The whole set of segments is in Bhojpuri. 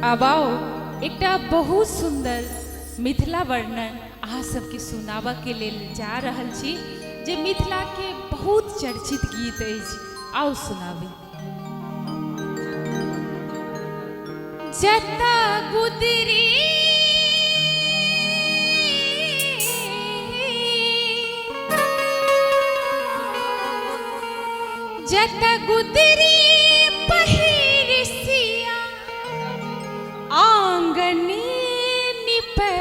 अब आओ एकटा बहुत सुंदर मिथिला वर्णन अहाँ सबके सुनाबऽ के लेल जा रहल छी जे मिथिला के बहुत चर्चित गीत अछि। आओ सुनाबी। जता गुदरी जता गुदरी पहिरसिया आंगन निपै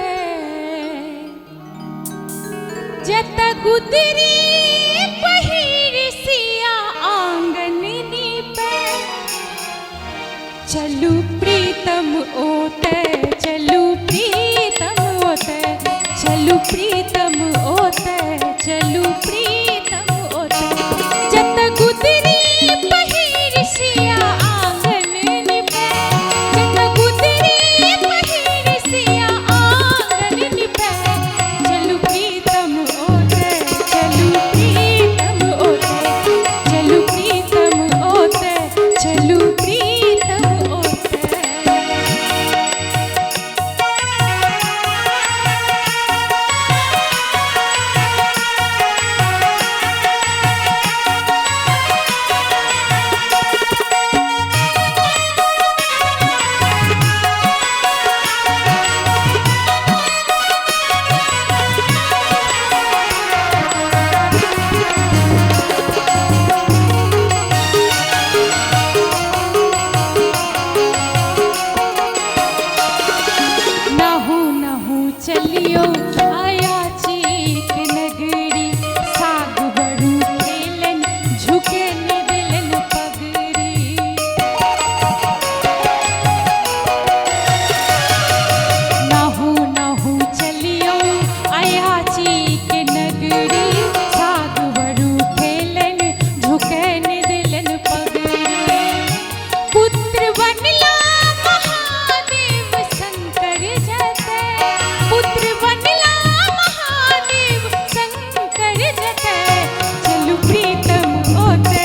जता गुदरी पहिरसिया आंगन निपै चलू प्रीतम ओते चलू प्रीतम ओते चलू प्रीतम ओते चलू प्रीतम ओते जता गुदरी पहिरसिया आंगन निपै जता गुदरी पहिरसिया आंगन निपै चलू प्रीतम ओते चलू प्रीतम ओते चलू प्रीतम ओते चलू प्रीतम ओते। चलियो आया चीक नगरी साग बड़ू खेलन झुके न दिलन पगड़ी नाहू चलियो आया चीक नगरी साग बड़ू खेलन झुके न दिलन पगड़ी पुत्र बनला महादेव शंकर जते पुत्र बनला महादेव शंकर जते चलू प्रीतम ओते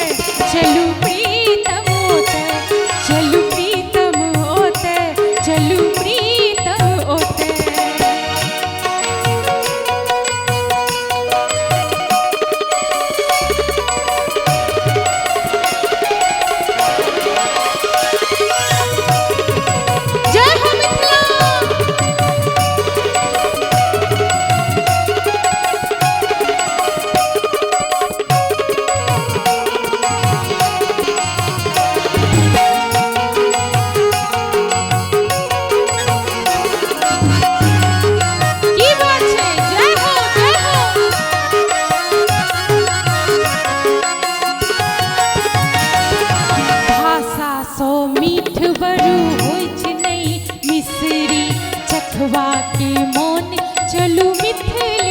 चलू प्रीतम ओते चलू प्रीतम ओते चलू प्रीतम ओते। जय हो मिथिला। मीठ बड़ू होइत नहीं मिश्री चखवा के मोन चलू मिथिला।